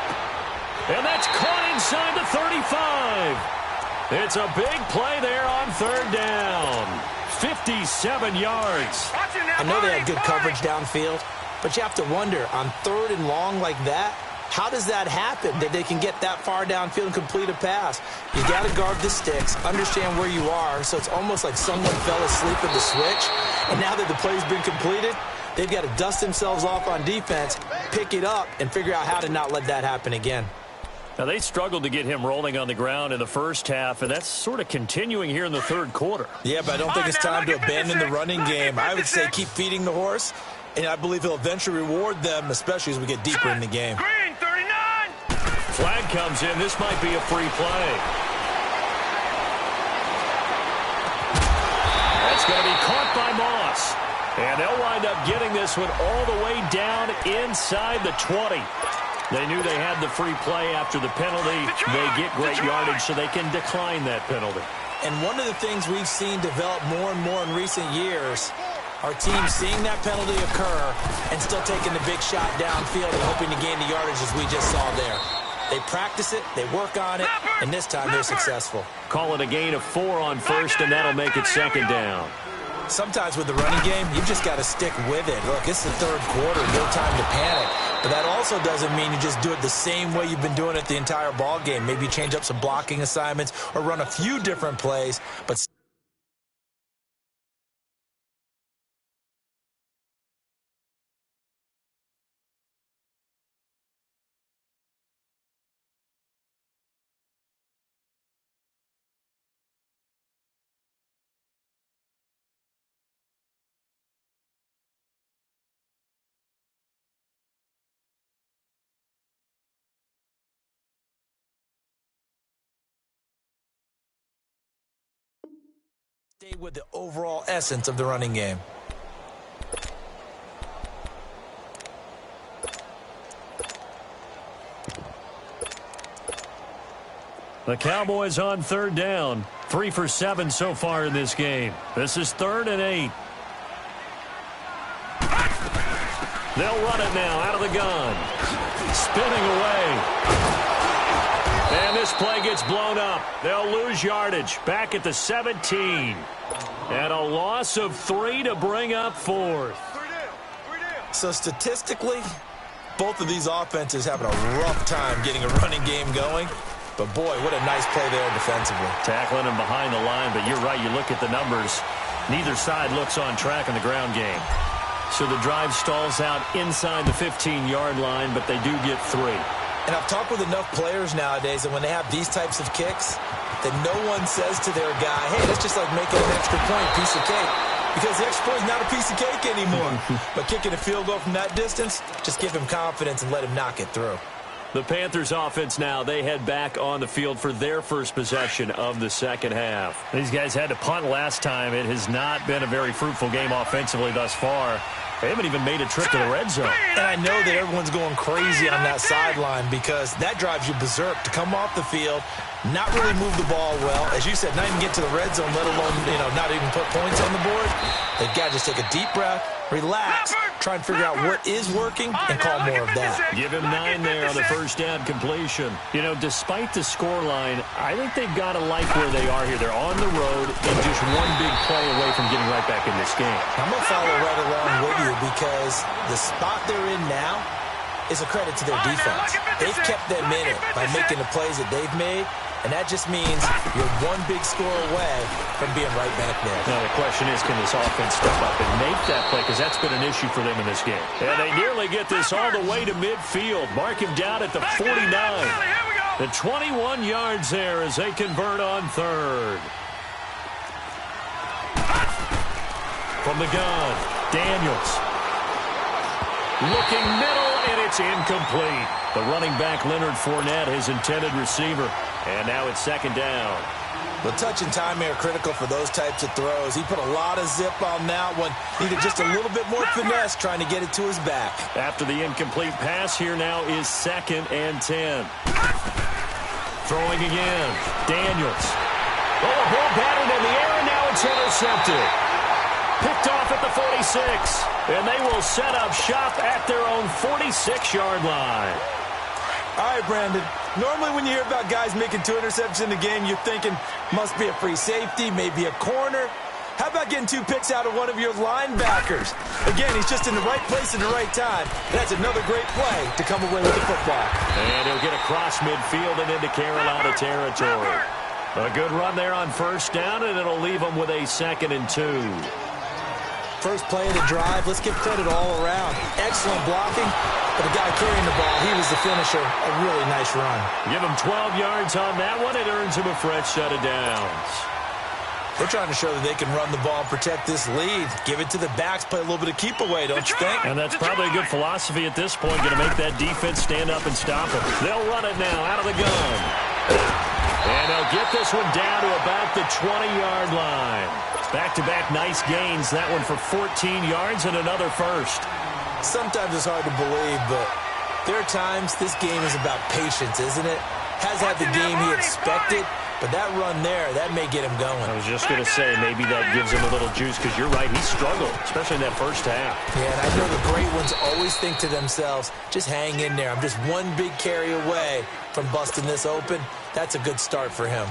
And that's caught inside the 35. It's a big play there on third down. 57 yards. I know they had good coverage downfield, but you have to wonder, on third and long like that, how does that happen, that they can get that far downfield and complete a pass? You got to guard the sticks, understand where you are, so it's almost like someone fell asleep at the switch, and now that the play's been completed, they've got to dust themselves off on defense, pick it up, and figure out how to not let that happen again. Now, they struggled to get him rolling on the ground in the first half, and that's sort of continuing here in the third quarter. Yeah, but I don't think it's time to abandon the running game. I would say keep feeding the horse, and I believe he'll eventually reward them, especially as we get deeper in the game. Green 39! Flag comes in. This might be a free play. That's going to be caught by Moss. And they'll wind up getting this one all the way down inside the 20. They knew they had the free play after the penalty. They get great yardage, so they can decline that penalty. And one of the things we've seen develop more and more in recent years are teams seeing that penalty occur and still taking the big shot downfield and hoping to gain the yardage as we just saw there. They practice it, they work on it, and this time they're successful. Call it a gain of 4 on first, and that'll make it second down. Sometimes with the running game, you've just got to stick with it. Look, it's the third quarter, no time to panic. But that also doesn't mean you just do it the same way you've been doing it the entire ball game. Maybe change up some blocking assignments or run a few different plays, but stay with the overall essence of the running game. The Cowboys on third down. 3 for 7 so far in this game. This is 3rd and 8. They'll run it now out of the gun. Spinning away. this play gets blown up. They'll lose yardage. Back at the 17. And a loss of 3 to bring up 4th. So statistically, both of these offenses having a rough time getting a running game going. But, boy, what a nice play there defensively. Tackling him behind the line, but you're right. You look at the numbers. Neither side looks on track in the ground game. So the drive stalls out inside the 15-yard line, but they do get 3. And I've talked with enough players nowadays that when they have these types of kicks, that no one says to their guy, hey, that's just like making an extra point, piece of cake. Because the extra point is not a piece of cake anymore. But kicking a field goal from that distance, just give him confidence and let him knock it through. The Panthers offense now, they head back on the field for their first possession of the second half. These guys had to punt last time. It has not been a very fruitful game offensively thus far. They haven't even made a trip to the red zone. And I know that everyone's going crazy on that sideline because that drives you berserk to come off the field, not really move the ball well. As you said, not even get to the red zone, let alone, not even put points on the board. They've got to just take a deep breath, relax, try and figure out what is working, and call more of that. Give him 9 there on the first down completion. Despite the scoreline, I think they've got to like where they are here. They're on the road and just one big play away from getting right back in this game. I'm going to follow right along with you because the spot they're in now is a credit to their defense. They've kept them in it by making the plays that they've made, and that just means you're one big score away from being right back there. Now the question is, can this offense step up and make that play? Because that's been an issue for them in this game. And they nearly get this all the way to midfield. Mark him down at the 49. The 21 yards there as they convert on third. From the gun, Daniels. Looking middle, and it's incomplete. The running back, Leonard Fournette, his intended receiver. And now it's second down. The touch and time are critical for those types of throws. He put a lot of zip on that one. Needed just a little bit more finesse trying to get it to his back. After the incomplete pass, here now is 2nd and 10. Throwing again. Daniels. Oh, a ball batted in the air, and now it's intercepted. Picked off at the 46. And they will set up shop at their own 46-yard line. All right, Brandon. Normally when you hear about guys making 2 interceptions in the game, you're thinking must be a free safety, maybe a corner. How about getting 2 picks out of one of your linebackers? Again, he's just in the right place at the right time. And that's another great play to come away with the football. And he'll get across midfield and into Carolina territory. A good run there on first down, and it'll leave them with a 2nd and 2. First play of the drive, let's give credit all around. Excellent blocking, but the guy carrying the ball, he was the finisher. A really nice run. Give him 12 yards on that one. It earns him a fresh set of downs. They're trying to show that they can run the ball and protect this lead. Give it to the backs, play a little bit of keep away, don't you think? And that's probably a good philosophy at this point, going to make that defense stand up and stop it. They'll run it now out of the gun. And they'll get this one down to about the 20-yard line. Back-to-back nice gains. That one for 14 yards and another first. Sometimes it's hard to believe, but there are times this game is about patience, isn't it? Has had the game he expected, but that run there, that may get him going. I was just going to say, maybe that gives him a little juice, because you're right, he struggled, especially in that first half. Yeah, and I know the great ones always think to themselves, just hang in there. I'm just one big carry away from busting this open. That's a good start for him.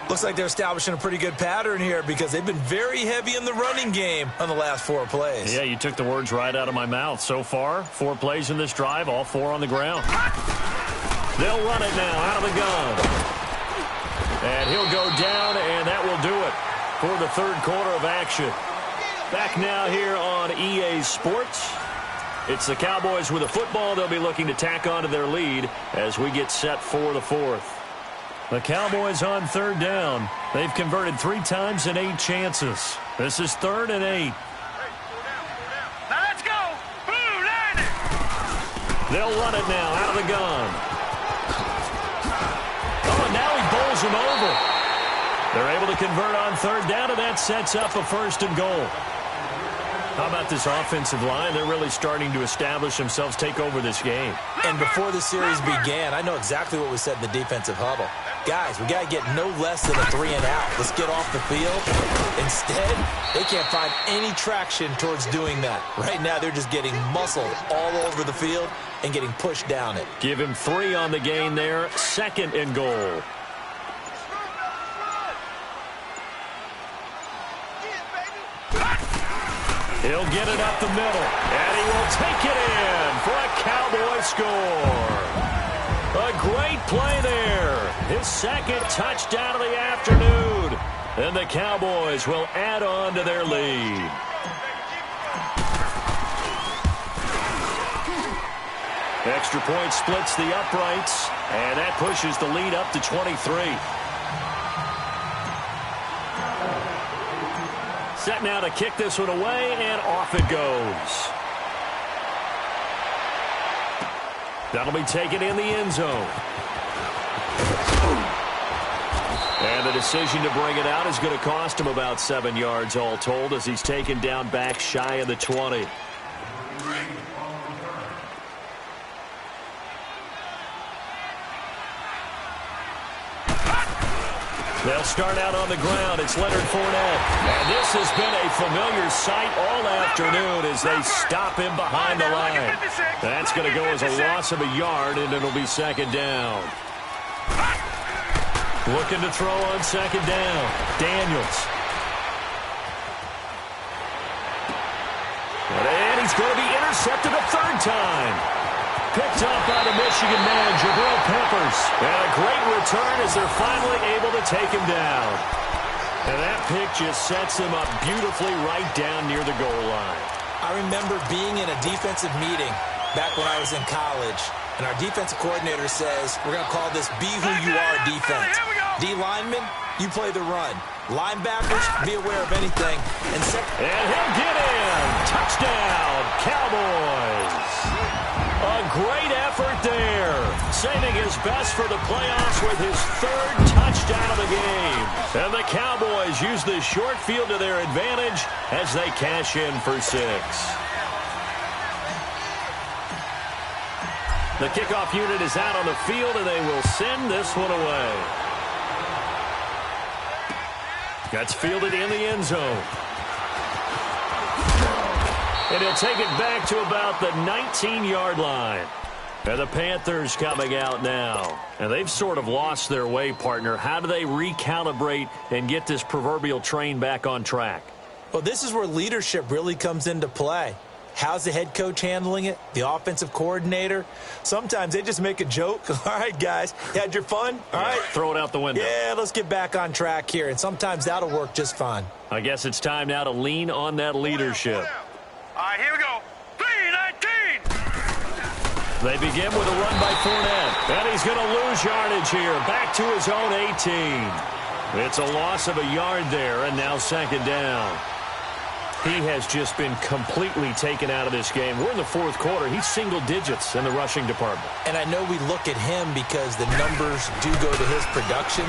Looks like they're establishing a pretty good pattern here because they've been very heavy in the running game on the last 4 plays. Yeah, you took the words right out of my mouth. So far, 4 plays in this drive, all 4 on the ground. They'll run it now out of the gun. And he'll go down, and that will do it for the third quarter of action. Back now here on EA Sports. It's the Cowboys with a football. They'll be looking to tack on to their lead as we get set for the fourth. The Cowboys on third down. They've converted 3 times in 8 chances. This is 3rd and 8. Now let's go. Blue line it. They'll run it now out of the gun. Oh, and now he bowls him over. They're able to convert on third down, and that sets up a 1st and goal. How about this offensive line? They're really starting to establish themselves, take over this game. And before the series began, I know exactly what was said in the defensive huddle. Guys, we got to get no less than a 3 and out. Let's get off the field. Instead, they can't find any traction towards doing that. Right now, they're just getting muscled all over the field and getting pushed down it. Give him 3 on the gain there. 2nd and goal. He'll get it up the middle, and he will take it in for a Cowboy score. A great play there. His 2nd touchdown of the afternoon. And the Cowboys will add on to their lead. Extra point splits the uprights, and that pushes the lead up to 23. Set now to kick this one away, and off it goes. That'll be taken in the end zone. And the decision to bring it out is going to cost him about 7 yards all told as he's taken down back shy of the 20. They'll start out on the ground. It's Leonard Fournette. And this has been a familiar sight all afternoon as they stop him behind the line. That's going to go as a loss of a yard, and it'll be 2nd down. Looking to throw on 2nd down. Daniels. And he's going to be intercepted a 3rd time. Picked up by the Michigan man, Jabril Peppers. And a great return as they're finally able to take him down. And that pick just sets him up beautifully right down near the goal line. I remember being in a defensive meeting back when I was in college, and our defensive coordinator says, we're going to call this Be Who You Are defense. D linemen, you play the run. Linebackers, be aware of anything. And he'll get in. Touchdown, Cowboys. A great effort there. Saving his best for the playoffs with his 3rd touchdown of the game. And the Cowboys use this short field to their advantage as they cash in for 6. The kickoff unit is out on the field, and they will send this one away. That's fielded in the end zone. And he'll take it back to about the 19-yard line. And the Panthers coming out now. And they've sort of lost their way, partner. How do they recalibrate and get this proverbial train back on track? Well, this is where leadership really comes into play. How's the head coach handling it? The offensive coordinator? Sometimes they just make a joke. All right, guys, you had your fun? All right. Throw it out the window. Yeah, let's get back on track here. And sometimes that'll work just fine. I guess it's time now to lean on that leadership. All right, here we go. 3-19. They begin with a run by Fournette. And he's going to lose yardage here. Back to his own 18. It's a loss of a yard there, and now 2nd down. He has just been completely taken out of this game. We're in the 4th quarter. He's single digits in the rushing department. And I know we look at him because the numbers do go to his production.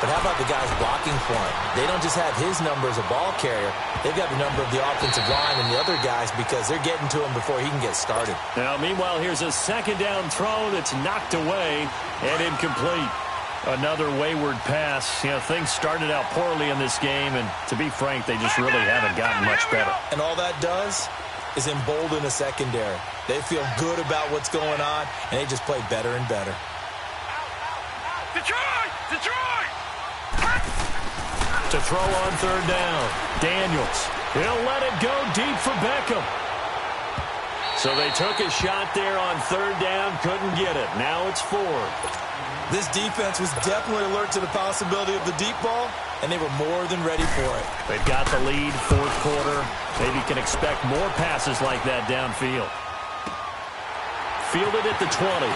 But how about the guys blocking for him? They don't just have his number as a ball carrier. They've got the number of the offensive line and the other guys because they're getting to him before he can get started. Now, meanwhile, here's a 2nd down throw that's knocked away and incomplete. Another wayward pass. You know, things started out poorly in this game, and to be frank, they just really haven't gotten much better. And all that does is embolden a secondary. They feel good about what's going on, and they just play better and better. Detroit! Detroit! To throw on 3rd down, Daniels. He'll let it go deep for Beckham. So they took a shot there on 3rd down, couldn't get it. Now it's 4th. This defense was definitely alert to the possibility of the deep ball, and they were more than ready for it. They've got the lead, 4th quarter. Maybe can expect more passes like that downfield. Fielded at the 20.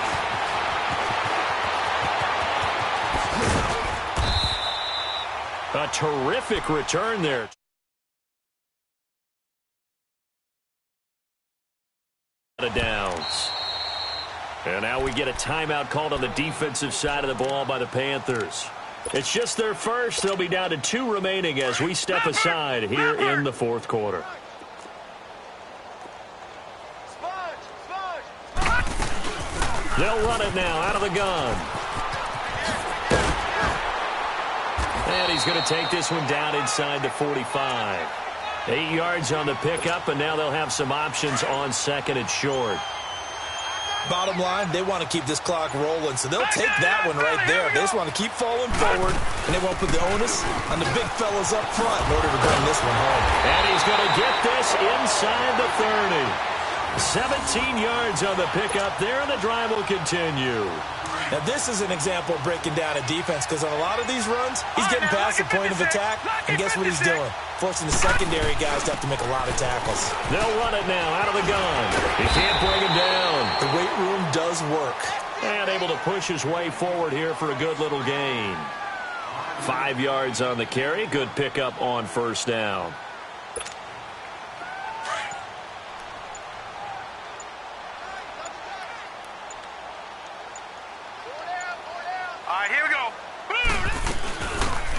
A terrific return there. Downs. And now we get a timeout called on the defensive side of the ball by the Panthers. It's just their first. They'll be down to 2 remaining as we step aside here in the 4th quarter. They'll run it now out of the gun. And he's going to take this one down inside the 45. 8 yards on the pickup, and now they'll have some options on second and short. Bottom line, they want to keep this clock rolling, so they'll take that one right there. They just want to keep falling forward, and they won't put the onus on the big fellas up front in order to bring this one home. And he's going to get this inside the 30. 17 yards on the pickup there, and the drive will continue. Now, this is an example of breaking down a defense, because on a lot of these runs, he's getting past the point of attack, and guess what he's doing? Forcing the secondary guys to have to make a lot of tackles. They'll run it now out of the gun. He can't bring him down. The weight room does work. And able to push his way forward here for a good little gain. 5 yards on the carry. Good pickup on first down. All right, here we go.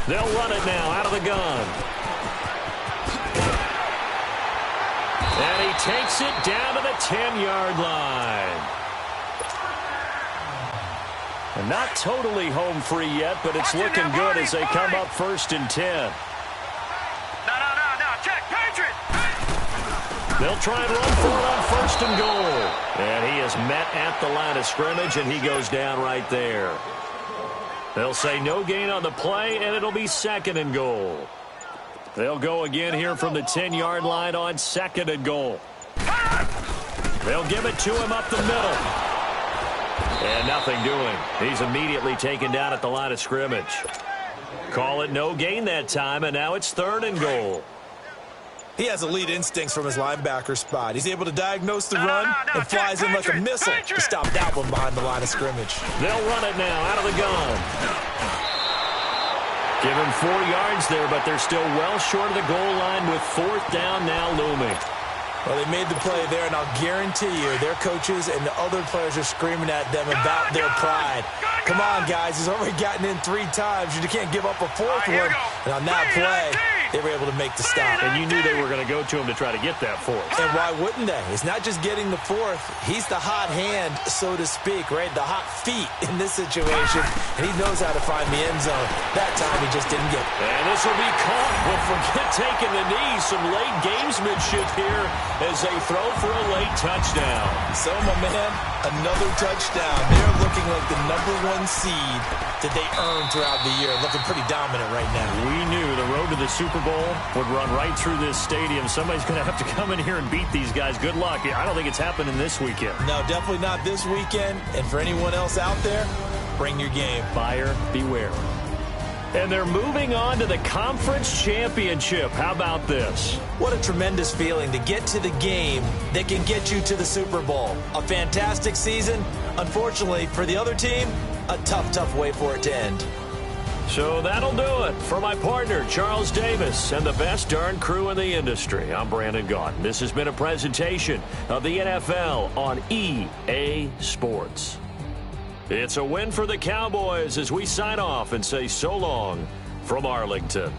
They'll run it now out of the gun. And he takes it down to the 10-yard line. And not totally home free yet, but it's looking good as they come up 1st and 10. No, check, Patriot. They'll try and run for it on 1st and goal. And he is met at the line of scrimmage, and he goes down right there. They'll say no gain on the play, and it'll be 2nd and goal. They'll go again here from the 10-yard line on 2nd and goal. They'll give it to him up the middle. And nothing doing. He's immediately taken down at the line of scrimmage. Call it no gain that time, and now it's 3rd and goal. He has elite instincts from his linebacker spot. He's able to diagnose the run and flies in like a missile to stop that one behind the line of scrimmage. They'll run it now out of the gun. Give him 4 yards there, but they're still well short of the goal line with 4th down now looming. Well, they made the play there, and I'll guarantee you their coaches and the other players are screaming at them about their pride. Come on, guys. He's already gotten in 3 times. You can't give up a 4th one. And on that play, they were able to make the stop. And you knew they were going to go to him to try to get that 4th. And why wouldn't they? It's not just getting the 4th. He's the hot hand, so to speak, right? The hot feet in this situation. And he knows how to find the end zone. That time, he just didn't get it. And this will be caught, but forget taking the knee. Some late gamesmanship here as they throw for a late touchdown. So, my man, another touchdown. They're looking like the #1 seed that they earned throughout the year. Looking pretty dominant right now. We knew the road to the Super Bowl would run right through this stadium. Somebody's going to have to come in here and beat these guys. Good luck. I don't think it's happening this weekend. No, definitely not this weekend. And for anyone else out there, bring your game. Buyer beware. And they're moving on to the conference championship. How about this? What a tremendous feeling to get to the game that can get you to the Super Bowl. A fantastic season. Unfortunately, for the other team, a tough way for it to end. So that'll do it. For my partner, Charles Davis, and the best darn crew in the industry, I'm Brandon Gaudin. This has been a presentation of the NFL on EA Sports. It's a win for the Cowboys as we sign off and say so long from Arlington.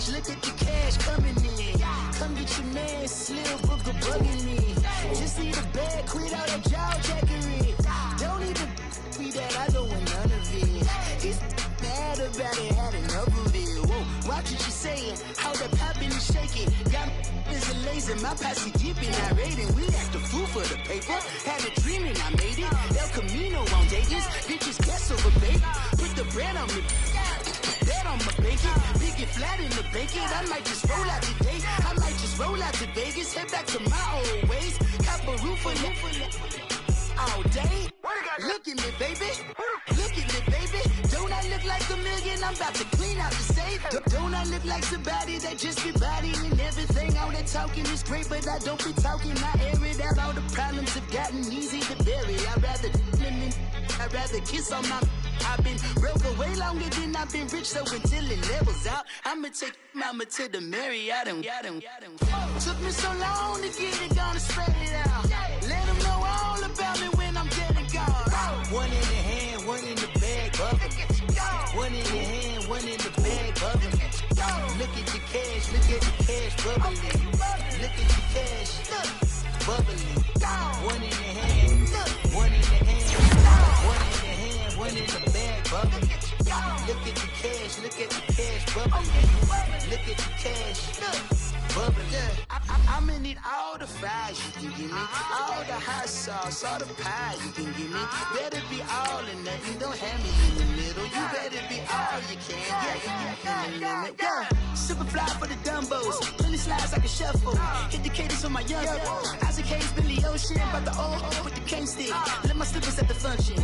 Look at the cash coming in. Come get your man, Slim Booker bugging me. Just need a bag, quit all that jaw jackery. Don't even be that, I don't want none of it. He's mad about it, had enough of it. Whoa, watch what you saying, how that poppin' and shaking. Got is a laser, my posse dipping, I raiding. We act a fool for the paper. Had a dream and I made it. El Camino on Vegas, bitches guess over baby. Put the bread on me. Bet on my bacon, big and flat in the bacon. I might just roll out today. I might just roll out to Vegas, head back to my old ways. Cop a roof for all day. Look at me, baby. Look at me, baby. Don't I look like $1 million, I'm about to clean out the safe. Don't I look like somebody that just be bodying everything? All that talking is great, but I don't be talking. I air it out, all the problems have gotten easy to bury. I'd rather kiss on my... I've been broke way longer than I've been rich, so until it levels out, I'ma take mama to the Marriott and took me so long to get it, gonna spread it out. Let them know all about me when I'm dead and gone. One in the hand, one in the bag, bubbling. One in the hand, one in the bag, bubbling. Look at the cash, look at the cash, bubbling. Look at the cash, bubbling. One in the hand, one in the hand, one in the hand, one in the bag, bubbling. Look at the cash, look at the cash, bubbling. Look at the cash, bubbling. I'm gonna need all the fries you can give me, all the hot sauce, all the pie you can give me. Better be all or nothing, don't have me in the middle. You better be all you can, yeah. Super fly for the Dumbos, plenty slides like a shuffle. Hit the cadence on my young Isaac Hayes, Billy Ocean, but the old with the cane stick. Let my slippers at the function.